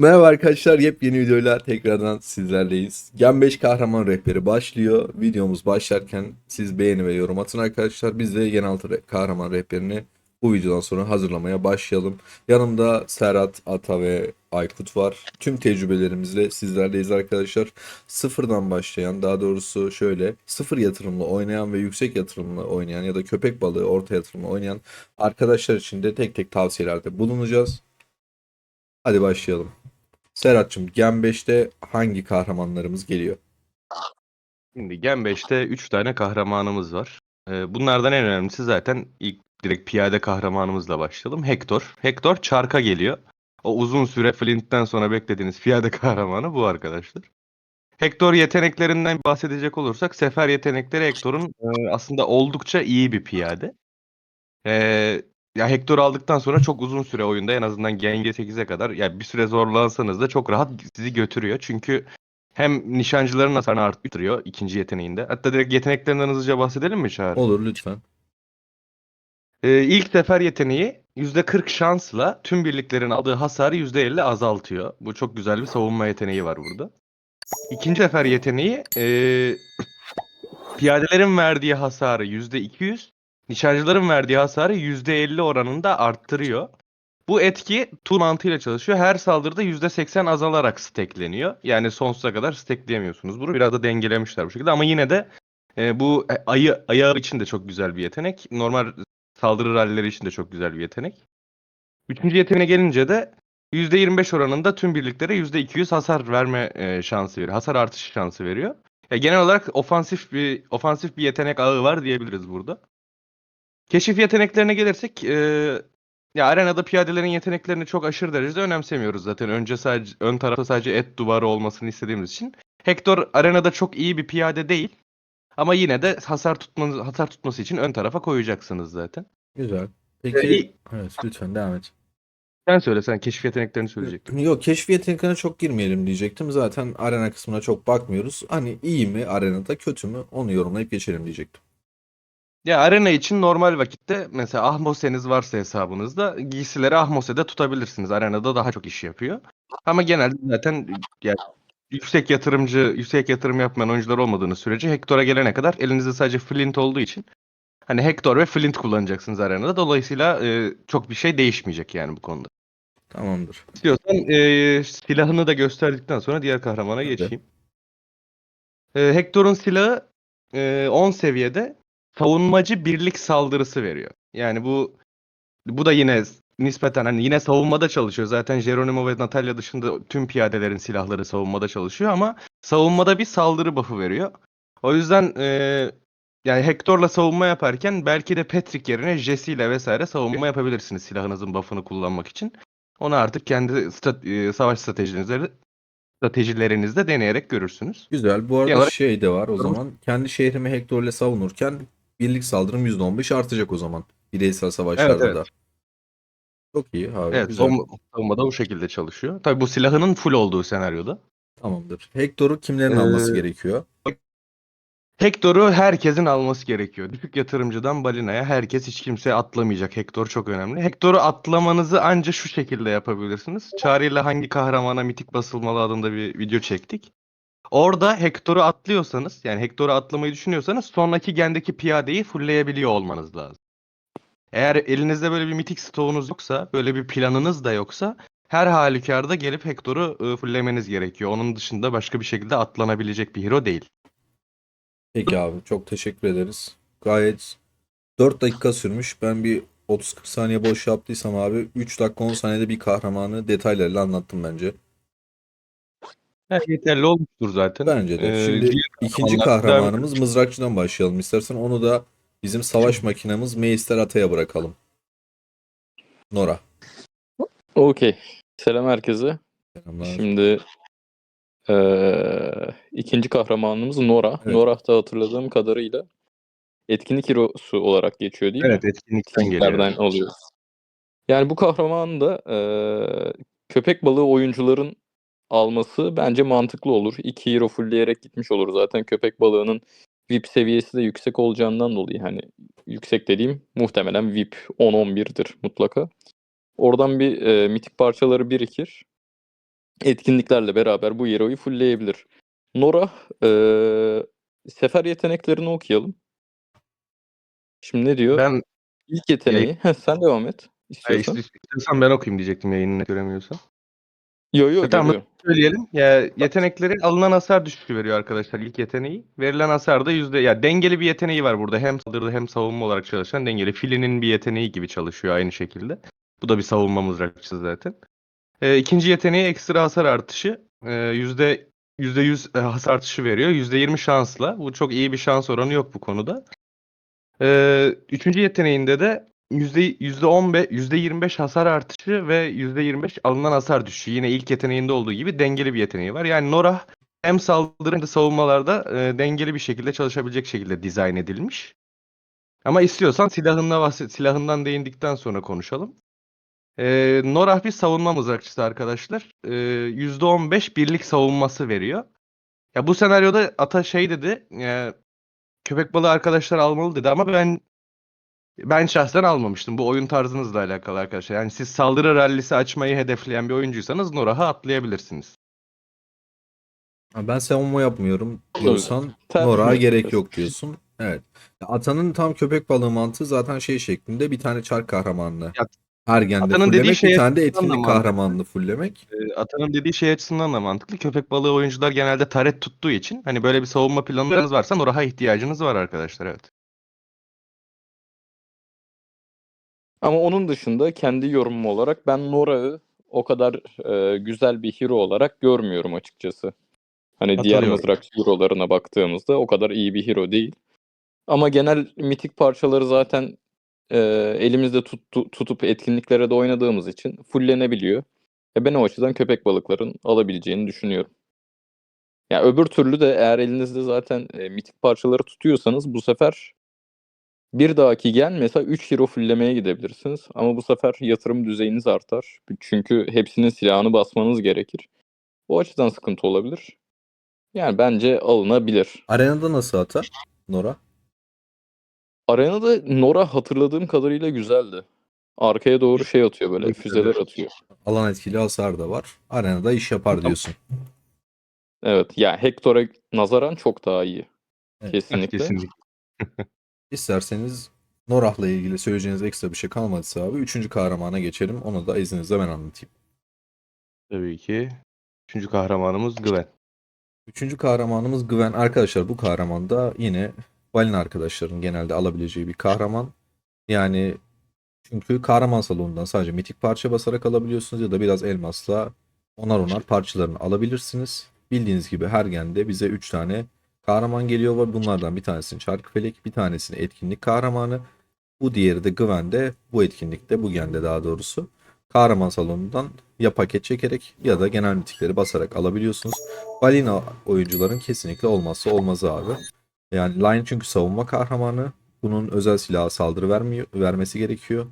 Merhaba arkadaşlar, yepyeni videoyla tekrardan sizlerleyiz. Gen 5 kahraman rehberi başlıyor. Videomuz başlarken siz beğeni ve yorum atın arkadaşlar. Biz de Gen 6 kahraman rehberini bu videodan sonra hazırlamaya başlayalım. Yanımda Serhat, Ata ve Aykut var. Tüm tecrübelerimizle sizlerleyiz arkadaşlar. Sıfırdan başlayan, daha doğrusu şöyle, sıfır yatırımlı oynayan ve yüksek yatırımlı oynayan ya da köpek balığı orta yatırımlı oynayan arkadaşlar için de tek tek tavsiyelerde bulunacağız. Hadi başlayalım. Serhat'cığım Gen 5'te hangi kahramanlarımız geliyor? Şimdi Gen 5'te 3 tane kahramanımız var. Bunlardan en önemlisi zaten ilk direkt piyade kahramanımızla başlayalım. Hector. Hector çarka geliyor. O uzun süre Flint'ten sonra beklediğiniz piyade kahramanı bu arkadaşlar. Hector yeteneklerinden bahsedecek olursak sefer yetenekleri Hector'un aslında oldukça iyi bir piyade. Ee, Ya Hector aldıktan sonra çok uzun süre oyunda en azından Gen 8'e kadar ya bir süre zorlansanız da çok rahat sizi götürüyor. Çünkü hem nişancıların hasarını arttırıyor ikinci yeteneğinde. Hatta direkt yeteneklerinden hızlıca bahsedelim mi Çağrı? Olur lütfen. İlk sefer yeteneği %40 şansla tüm birliklerin aldığı hasarı %50 azaltıyor. Bu çok güzel bir savunma yeteneği var burada. İkinci sefer yeteneği piyadelerin verdiği hasarı %200, nişancıların verdiği hasarı %50 oranında arttırıyor. Bu etki tur mantığıyla çalışıyor. Her saldırıda %80 azalarak stackleniyor. Yani sonsuza kadar stackleyemiyorsunuz bunu. Biraz da dengelemişler bu şekilde ama yine de bu ayağı için de çok güzel bir yetenek. Normal saldırı rallileri için de çok güzel bir yetenek. Üçüncü yeteneğe gelince de %25 oranında tüm birliklere %200 hasar verme şansı veriyor. Hasar artışı şansı veriyor. Ya genel olarak ofansif bir yetenek ağı var diyebiliriz burada. Keşif yeteneklerine gelirsek ya arenada piyadelerin yeteneklerini çok aşırı derecede önemsemiyoruz zaten. Ön tarafta sadece et duvarı olmasını istediğimiz için. Hector arenada çok iyi bir piyade değil ama yine de hasar tutması için ön tarafa koyacaksınız zaten. Güzel. Peki, İlk evet lütfen devam et. sen keşif yeteneklerini söyleyecektim. Yok, keşif yeteneklerine çok girmeyelim diyecektim. Zaten arena kısmına çok bakmıyoruz. Hani iyi mi arenada kötü mü onu yorumlayıp geçelim diyecektim. Ya arena için normal vakitte mesela Ahmose'niz varsa hesabınızda giysileri Ahmose'de tutabilirsiniz. Arenada daha çok iş yapıyor. Ama genelde zaten yani yüksek yatırım yapmayan oyuncular olmadığınız sürece Hector'a gelene kadar elinizde sadece Flint olduğu için hani Hector ve Flint kullanacaksınız arenada. Dolayısıyla çok bir şey değişmeyecek yani bu konuda. Tamamdır. İstiyorsan silahını da gösterdikten sonra diğer kahramana Tabii. geçeyim. Hector'un silahı 10 seviyede savunmacı birlik saldırısı veriyor. Yani bu da yine nispeten hani yine savunmada çalışıyor. Zaten Geronimo ve Natalya dışında tüm piyadelerin silahları savunmada çalışıyor ama savunmada bir saldırı buff'ı veriyor. O yüzden yani Hector'la savunma yaparken belki de Patrick yerine Jesse ile vesaire savunma yapabilirsiniz silahınızın buff'ını kullanmak için. Onu artık kendi savaş stratejilerinizde deneyerek görürsünüz. Güzel. Bu Genel arada olarak şey de var o zaman. Kendi şehrimi Hector ile savunurken birlik saldırım %15 artacak o zaman. Bireysel evet, savaşlarda evet. da. Çok iyi abi. Evet, Güzel. savunmada bu şekilde çalışıyor. Tabii bu silahının full olduğu senaryoda. Tamamdır. Hector'u kimlerin alması Ee, gerekiyor? Hector'u herkesin alması gerekiyor. Düşük yatırımcıdan balinaya herkes hiç kimse atlamayacak. Hector çok önemli. Hector'u atlamanızı anca şu şekilde yapabilirsiniz. Çağrı ile hangi kahramana mitik basılmalı adında bir video çektik. Orada Hector'u atlıyorsanız yani Hector'u atlamayı düşünüyorsanız sonraki gendeki piyadeyi fullleyebiliyor olmanız lazım. Eğer elinizde böyle bir mitik stoğunuz yoksa, böyle bir planınız da yoksa her halükarda gelip Hector'u fulllemeniz gerekiyor. Onun dışında başka bir şekilde atlanabilecek bir hero değil. Peki abi, çok teşekkür ederiz. Gayet 4 dakika sürmüş. Ben bir 30-40 saniye boş yaptıysam abi 3 dakika 10 saniyede bir kahramanı detaylarıyla anlattım bence. Evet, yeterli olmuştur zaten. Bence de. Şimdi Diğer ikinci kahramanlar devam edelim. kahramanımız mızrakçıdan başlayalım istersen. Onu da bizim savaş makinamız Meister Ata'ya bırakalım. Nora. Okey. Selam herkese. Selamlar. Şimdi ikinci kahramanımız Nora. Evet. Nora da hatırladığım kadarıyla etkinlik hero'su olarak geçiyor değil mi? Evet, etkinlikten geliyor. Etkinliklerden Evet. alıyoruz. Yani bu kahraman da köpek balığı oyuncuların alması bence mantıklı olur. 2 hero fullleyerek gitmiş olur. Zaten köpek balığının VIP seviyesi de yüksek olacağından dolayı hani yüksek dediğim muhtemelen VIP 10-11'dir mutlaka. Oradan bir mitik parçaları birikir. etkinliklerle beraber bu hero'yu fullleyebilir. Nora sefer yeteneklerini okuyalım. Şimdi ne diyor? Ben İlk yeteneği. Sen devam et istiyorsan. istiyorsan ben okuyayım diyecektim yayını göremiyorsan. Yo Tamam görüyor. söyleyelim. Ya yetenekleri alınan hasar düşüşü veriyor arkadaşlar ilk yeteneği. Verilen hasar da ya dengeli bir yeteneği var burada. Hem saldırı hem savunma olarak çalışan dengeli. Filinin bir yeteneği gibi çalışıyor aynı şekilde. Bu da bir savunma mızrakçısı zaten. İkinci yeteneği ekstra hasar artışı. %100 hasar artışı veriyor. %20 şansla. Bu çok iyi bir şans oranı yok bu konuda. Üçüncü yeteneğinde de %15, %25 hasar artışı ve %25 alınan hasar düşüşü. Yine ilk yeteneğinde olduğu gibi dengeli bir yeteneği var. Yani Nora hem saldırı hem de savunmalarda dengeli bir şekilde çalışabilecek şekilde dizayn edilmiş. Ama istiyorsan silahından değindikten sonra konuşalım. Norah bir savunma mızrakçısı arkadaşlar. %15 birlik savunması veriyor. Ya bu senaryoda Ata şey dedi. Köpek balığı arkadaşlar almalı dedi ama ben şahsen almamıştım. Bu oyun tarzınızla alakalı arkadaşlar. Yani siz saldırı rallisi açmayı hedefleyen bir oyuncuysanız Norah'ı atlayabilirsiniz. Ben savunma yapmıyorum Olabilir. diyorsan Tercih Norak'a gerek meselesi. yok diyorsun. Evet. Ya Atanın tam köpek balığı mantığı zaten şey şeklinde bir tane çark kahramanını Ya, her gende Atanın dediği fulllemek, bir şey tane de açısından da etkinlik mantıklı. kahramanını fulllemek. Atanın dediği şey açısından da mantıklı. Köpek balığı oyuncular genelde taret tuttuğu için hani böyle bir savunma planınız varsa Norah'a ihtiyacınız var arkadaşlar, evet. Ama onun dışında kendi yorumum olarak ben Nora'yı o kadar güzel bir hero olarak görmüyorum açıkçası. Hani diğer Katılıyorum. mızrak hero'larına baktığımızda o kadar iyi bir hero değil. Ama genel mitik parçaları zaten elimizde tutup etkinliklere de oynadığımız için fullenebiliyor. Ben o açıdan köpek balıkların alabileceğini düşünüyorum. Ya öbür türlü de eğer elinizde zaten mitik parçaları tutuyorsanız bu sefer bir dahaki gen mesela 3 hero fulllemeye gidebilirsiniz. Ama bu sefer yatırım düzeyiniz artar. Çünkü hepsinin silahını basmanız gerekir. O açıdan sıkıntı olabilir. Yani bence alınabilir. Arenada nasıl Ata? Nora? Arenada Nora hatırladığım kadarıyla güzeldi. Arkaya doğru şey atıyor böyle, füzeler atıyor. Alan etkili hasar da var. Arenada iş yapar diyorsun. Evet, ya Hector'a nazaran çok daha iyi. Evet. Kesinlikle. Kesinlikle. İsterseniz Norah'la ilgili söyleyeceğiniz ekstra bir şey kalmadıysa abi 3. kahramana geçelim. Onu da izninizle ben anlatayım. Tabii ki. Üçüncü kahramanımız Gwen. 3. kahramanımız Gwen. Arkadaşlar bu kahraman da yine balina arkadaşların genelde alabileceği bir kahraman. Yani çünkü kahraman salonundan sadece mitik parça basarak alabiliyorsunuz ya da biraz elmasla onar parçalarını alabilirsiniz. Bildiğiniz gibi her gende bize 3 tane kahraman geliyor ve bunlardan bir tanesini Çarkıfelek, bir tanesini etkinlik kahramanı. Bu diğeri de Gwen'de, bu etkinlikte, bu gende daha doğrusu. Kahraman salonundan ya paket çekerek ya da genel mitikleri basarak alabiliyorsunuz. Balina oyuncuların kesinlikle olmazsa olmazı abi. Yani Lion çünkü savunma kahramanı. Bunun özel silahı saldırı vermesi gerekiyor.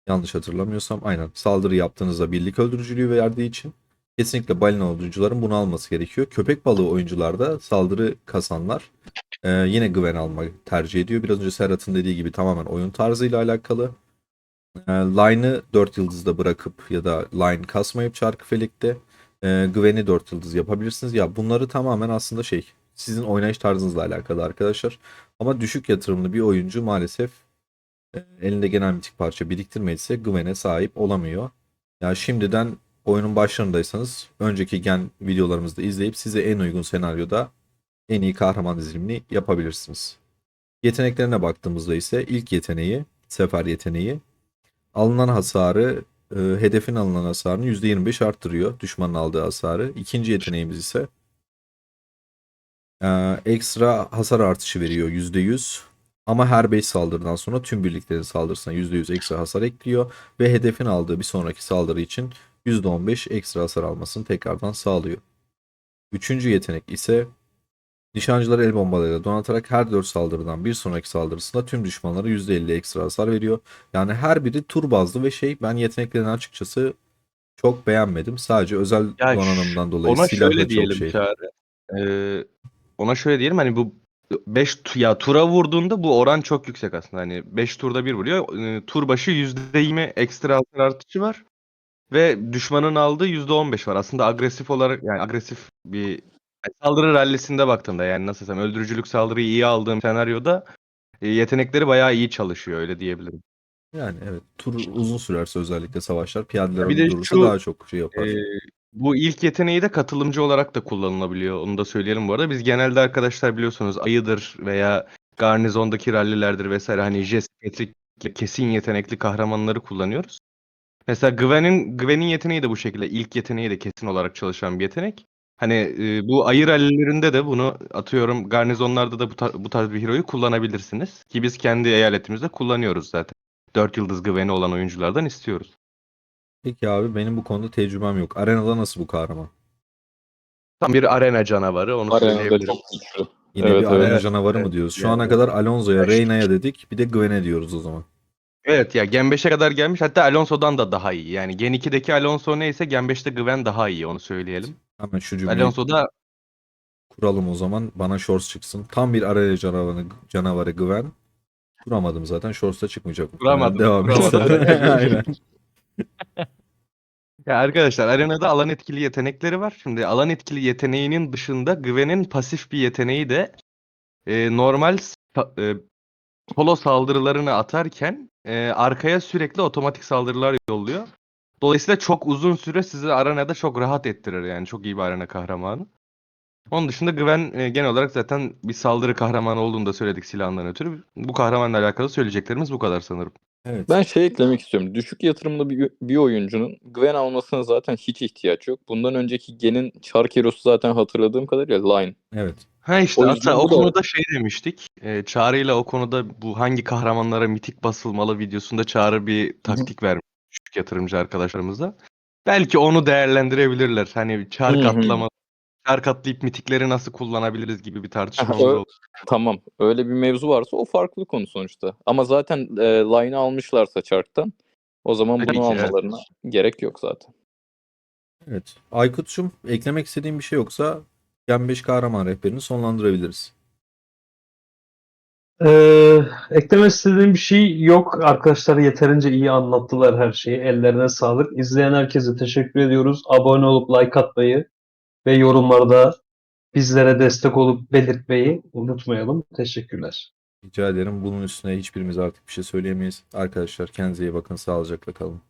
Yanlış hatırlamıyorsam aynen. Saldırı yaptığınızda birlik öldürücülüğü verdiği için kesinlikle balina oyuncuların bunu alması gerekiyor. Köpek balığı oyuncularda saldırı kasanlar yine Gwen almayı tercih ediyor. Biraz önce Serhat'ın dediği gibi tamamen oyun tarzıyla alakalı. Line'ı 4 yıldızda bırakıp ya da line kasmayıp Çarkıfelek'te Gwen'i 4 yıldız yapabilirsiniz. Ya bunları tamamen aslında sizin oynayış tarzınızla alakalı arkadaşlar. Ama düşük yatırımlı bir oyuncu maalesef elinde genel mitik parça biriktirmediyse Gwen'e sahip olamıyor. Ya şimdiden oyunun başlarındaysanız önceki gen videolarımızda izleyip size en uygun senaryoda en iyi kahraman dizilimini yapabilirsiniz. Yeteneklerine baktığımızda ise ilk yeteneği, sefer yeteneği, alınan hasarı, hedefin alınan hasarını %25 arttırıyor. Düşmanın aldığı hasarı. İkinci yeteneğimiz ise ekstra hasar artışı veriyor %100. Ama her 5 saldırıdan sonra tüm birliklerin saldırısına %100 ekstra hasar ekliyor. Ve hedefin aldığı bir sonraki saldırı için %15 ekstra hasar almasını tekrardan sağlıyor. Üçüncü yetenek ise nişancıları el bombalarıyla donatarak her 4 saldırıdan bir sonraki saldırısında tüm düşmanlara %50 ekstra hasar veriyor. Yani her biri tur bazlı ve ben yeteneklerini açıkçası çok beğenmedim. Sadece özel Ya donanımdan dolayı ona silahı şöyle çok diyelim Çağrı. Ona şöyle diyelim hani bu 5 ya tura vurduğunda bu oran çok yüksek aslında. Hani 5 turda bir vuruyor. Tur başı %20 ekstra hasar artışı var. ve düşmanın aldığı %15 var. Aslında agresif olarak, yani agresif bir saldırı rallisinde baktığında, yani nasıl desem, öldürücülük saldırıyı iyi aldığım senaryoda yetenekleri bayağı iyi çalışıyor, öyle diyebilirim. Yani evet, tur uzun sürerse özellikle savaşlar, piyadeler Bir önde de durursa şu daha çok şey e, yapar. bu ilk yeteneği de katılımcı olarak da kullanılabiliyor. Onu da söyleyelim bu arada. Biz genelde arkadaşlar biliyorsunuz ayıdır veya garnizondaki rallilerdir vesaire, hani jest, kesin yetenekli kahramanları kullanıyoruz. Mesela Gwen'in yeteneği de bu şekilde. İlk yeteneği de kesin olarak çalışan bir yetenek. Hani bu ayı rallilerinde de bunu atıyorum, garnizonlarda da bu tarz bir hero'yu kullanabilirsiniz. Ki biz kendi eyaletimizde kullanıyoruz zaten. 4 yıldız Gwen'i olan oyunculardan istiyoruz. Peki abi, benim bu konuda tecrübem yok. Arenada nasıl bu kahraman? Tam bir arena canavarı, onu Arenada söyleyebilirim. çok güçlü. Yine bir Evet, arena evet. canavarı mı Evet, diyoruz? Şu ana yani kadar Alonso'ya, evet. Reyna'ya dedik. Bir de Gwen'e diyoruz o zaman. Evet ya, Gen 5'e kadar gelmiş. Hatta Alonso'dan da daha iyi. Yani Gen 2'deki Alonso neyse Gen 5'te Gwen daha iyi, onu söyleyelim. Hemen şu cümleyi Alonso da kuralım o zaman. Bana Shorts çıksın. Tam bir arena canavarı Gwen. Kuramadım zaten. Shorts'ta çıkmayacak muhtemelen. kuramadım. Devam et Kuramadım. sen. Aynen. Ya arkadaşlar, arenada alan etkili yetenekleri var. Şimdi alan etkili yeteneğinin dışında Gwen'in pasif bir yeteneği de normal solo saldırılarını atarken arkaya sürekli otomatik saldırılar yolluyor. Dolayısıyla çok uzun süre sizi arenada çok rahat ettirir, yani çok iyi bir arena kahramanı. Onun dışında Gwen genel olarak zaten bir saldırı kahramanı olduğunu da söyledik silahından ötürü. Bu kahramanla alakalı söyleyeceklerimiz bu kadar sanırım. Evet. Ben şey eklemek istiyorum. Düşük yatırımlı bir oyuncunun Gwen almasına zaten hiç ihtiyaç yok. Bundan önceki Gen'in Çark Hero'su zaten hatırladığım kadarıyla Line. Evet. Ha işte O hatta yüzden o bu da konuda şey demiştik. Çağrı'yla o konuda bu hangi kahramanlara mitik basılmalı videosunda Çağrı bir taktik vermiş küçük yatırımcı arkadaşlarımıza. Belki onu değerlendirebilirler. Hani Hı hı. çark atlayıp mitikleri nasıl kullanabiliriz gibi bir Aha, tartışmamız oldu. tamam. Öyle bir mevzu varsa o farklı konu sonuçta. Ama zaten Line'ı almışlarsa Çark'tan o zaman Tabii bunu ki, evet. almalarına gerek yok zaten. Evet. Aykut'cum, eklemek istediğin bir şey yoksa Gen 5 kahraman rehberini sonlandırabiliriz. Eklemek istediğim bir şey yok. Arkadaşlar yeterince iyi anlattılar her şeyi. Ellerine sağlık. İzleyen herkese teşekkür ediyoruz. Abone olup like atmayı ve yorumlarda bizlere destek olup belirtmeyi unutmayalım. Teşekkürler. Rica ederim. Bunun üstüne hiçbirimiz artık bir şey söyleyemeyiz. Arkadaşlar, kendinize iyi bakın. Sağlıcakla kalın.